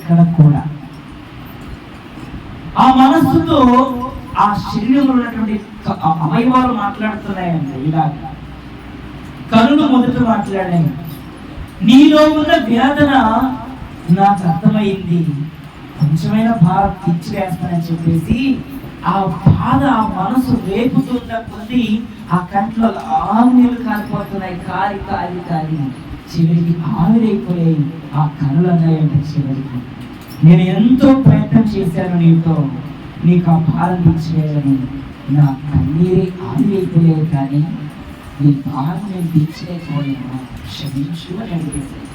ఎక్కడ కూడా. ఆ మనస్సుతో ఆ శరీరంలో ఉన్నటువంటి అవయవాలు మాట్లాడుతున్నాయండి. ఇలాగా కనులు మొదట మాట్లాడాయి, నీలో ఉన్న వేదన నాకు అర్థమైంది, కొంచెమైన భారం తీర్చివేస్తానని చెప్పేసి ఆ బాధ ఆ మనసు రేపుతున్న కొద్ది ఆ కంట్లో నీళ్ళు కారిపోతున్నాయి. కారి కారి కారి చివరికి ఆవిరైపోయాయి. ఆ కనులు అన్నాయంటే చివరికి, నేను ఎంతో ప్రయత్నం చేశాను నీకు ఆ భారం తీర్చివేయాలని, నా కన్నీరే ఆవిరైపోయాయి, కానీ నీ భారం నేను తీర్చలేకపోయాను, క్షమించు అని అడిగేశాను.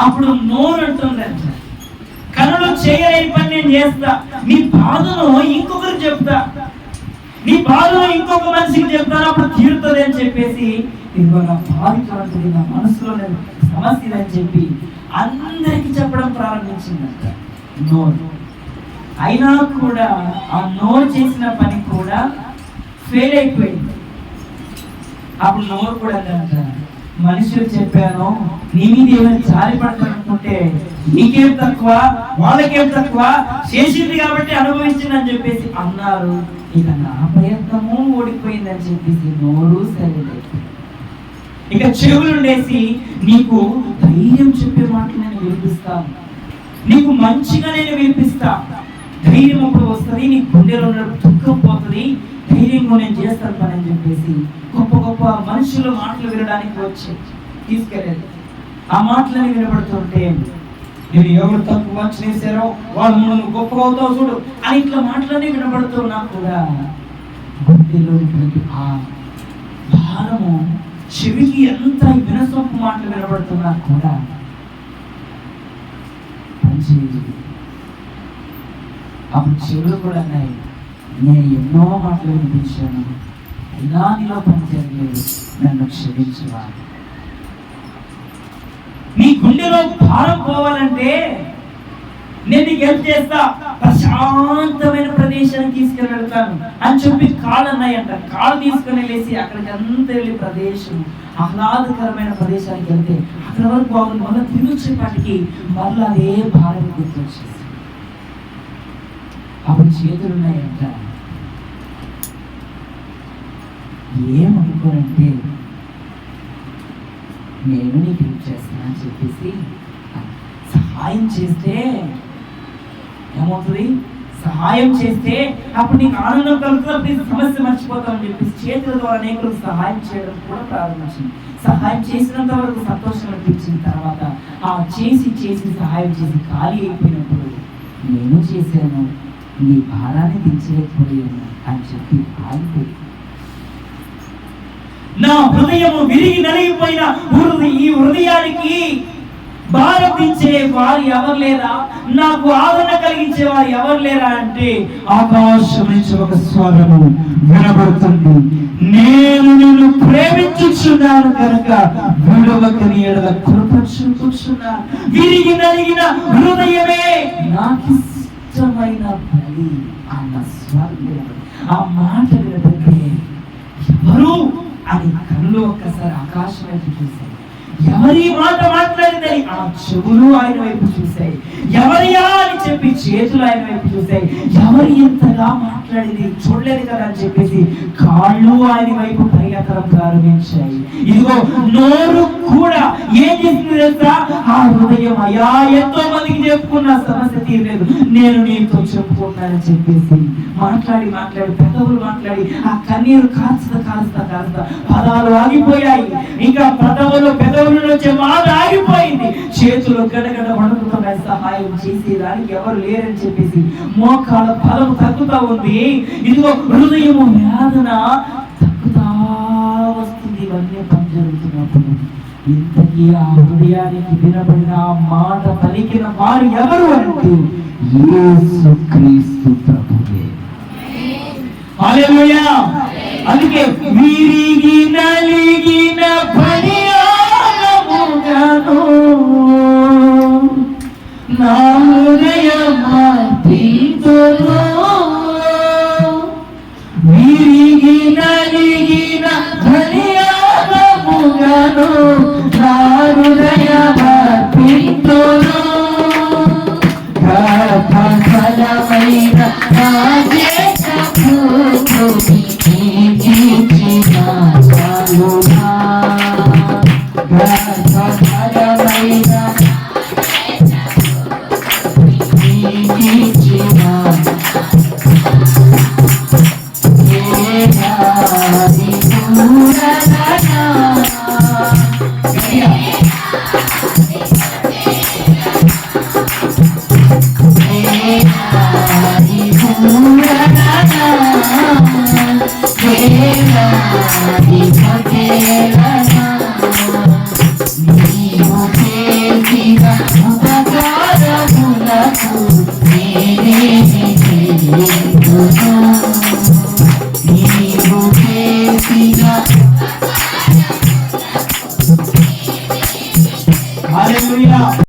అప్పుడు నోరు అంటుందంట, కనులు చేయలేని పని నేను చేస్తా, నీ బాధను ఇంకొకరికి చెప్తా, నీ బాధను ఇంకొక మనిషికి చెప్తాను, అప్పుడు తీరుతుంది అని చెప్పేసి, ఇదిగో నా బాధితులంటుంది, నా మనసులో సమస్య అని చెప్పి అందరికి చెప్పడం ప్రారంభించిందంట నోరు. అయినా కూడా ఆ నోరు చేసిన పని కూడా ఫెయిల్ అయిపోయింది. అప్పుడు నోరు కూడా అంట, మనుషులు చెప్పాను నీ మీద ఏమైనా జారి పడతానుకుంటే నీకేం తక్కువ, వాళ్ళకేం తక్కువ, చేసింది కాబట్టి అనుభవించిందని చెప్పేసి అన్నారు. ఇక నా ప్రయత్నము ఓడిపోయిందని చెప్పేసి నోరు సరిలేదు. ఇక చెవులుండేసి నీకు ధైర్యం చెప్పే మాటలు నేను వినిపిస్తాను, నీకు మంచిగా నేను వినిపిస్తా, ధైర్యం అప్పుడు వస్తుంది, నీ గుండెలో ఉన్న దుఃఖం పోతుంది, ధైర్యంగా నేను చేస్తాను పని అని చెప్పేసి గొప్ప గొప్ప మనుషుల మాటలు వినడానికి వచ్చి తీసుకెళ్ళేది. ఆ మాటలని వినబడుతుంటే, నేను ఎవరు తక్కువ చేశారో వాళ్ళు నువ్వు గొప్పగా అవుతావు చూడు అని ఇట్లా మాటలన్నీ వినబడుతున్నా కూడా గుండెలో ఆ భారము, చెవికి ఎంత వినసొప్పు మాటలు వినబడుతున్నా కూడా పనిచేయదు. అప్పుడు చెవులు కూడా అన్నాయి, నేను ఎన్నో మాటలు వినిపించాను, అయినా నీలో పని జరగలేదు, నన్ను క్షమించువా. నీ గుండెలో భారం పోవాలంటే నేను నీకు హెల్ప్ చేస్తా, ప్రశాంతమైన ప్రదేశానికి తీసుకుని వెళ్తాను అని చెప్పి కాళ్ళు అన్నాయంట. కాళ్ళు తీసుకుని వెళ్ళేసి అక్కడికి అంతా వెళ్ళి ప్రదేశం, ఆహ్లాదకరమైన ప్రదేశానికి వెళ్తే అక్కడ వరకు బాగుంది, మళ్ళీ తిరిగి వచ్చేపాటికి మళ్ళీ అదే భారం గుర్తొచ్చేసి అప్పుడు చేతులు ఉన్నాయంట. ఏమనుకోనంటే నేను నీకు హెల్ప్ చేస్తానని చెప్పేసి సహాయం చేస్తే ఏమవుతుంది, సహాయం చేస్తే అప్పుడు నీకు ఆనందం కలుగుతుంది, సమస్య మర్చిపోతామని చెప్పేసి చేతుల ద్వారా అనేకులకు సహాయం చేయడం కూడా ప్రారంభించింది. సహాయం చేసినంత వరకు సంతోషం అనిపించిన తర్వాత ఆ చేసి చేసి సహాయం చేసి ఖాళీ అయిపోయినప్పుడు నేను చేశాను, నీ భారాన్ని దించలేకపోయాను అని చెప్పి ఆగిపోయి, నా హృదయము విరిగి నలిగిపోయిన ఈ హృదయానికి భారం దించే వారు ఎవరు లేరా, నాకు ఆదరణ కలిగించే వారు ఎవరు లేరా అంటే ఆకాశం నుంచి ఒక స్వరము వినబడుతుంది, నేను నిన్ను ప్రేమించుచున్నాను కనుక విడవక నీ ఎడల కృప చూపుచున్నాను. విరిగి నలిగిన హృదయమే నాకు ఇష్టమైన బలి అన్న స్వరం. ఆ మాట వినబడితే ఎవరు అని కళ్ళు ఒక్కసారి ఆకాశం వైపు చూశాయి. ఎవరి మాట మాట్లాడిందని ఆ చెవులు ఆయన వైపు చూశాయి. ఎవరియా అని చెప్పి చేతులు ఆయన వైపు చూశాయి. ఎవరు ఎంతగా మాట్లాడింది చూడలేదు కదా అని చెప్పేసి కాళ్ళు ఆయన వైపు పరిగెత్తడం ప్రారంభించాయి. ఇదిగో నోరు కూడా ఏం చేసింది తెలుసా, ఆ హృదయం అయ్యా ఎంతో మందికి చెప్పుకున్న సమస్య తీరలేదు, నేను నీతో చెప్పుకున్నానని చెప్పేసి మాట్లాడి మాట్లాడి పెదవులు మాట్లాడి ఆ కన్నీరు కాస్త కాస్త కాస్త పదాలు ఆగిపోయాయి. ఇంకా పెదవుల నుంచి మాట ఆగిపోయింది. చేతులు గడగడ వణుకుతున్నాయి. సహాయం చేసేదానికి ఎవరు లేరని చెప్పేసి మోకాళ్ళ బలం తగ్గుతా ఉంది. ఇదిగో హృదయము వేదన తగ్గుతా వస్తుంది. ఇవన్నీ పని జరుగుతున్నప్పుడు ఇంతకీ ఆ హృదయానికి వినబడిన ఆ మాట పలికిన వారు ఎవరు అంటే యేసుక్రీస్తు ప్రభువే. హల్లెలూయా. అందుకే విరిగి నలిగిన పనియాలముగాను నా హృదయమార్పింతును, విరిగి నలిగిన పనియాలముగాను నా హృదయమార్పింతును. ఉపకారములకు నేనే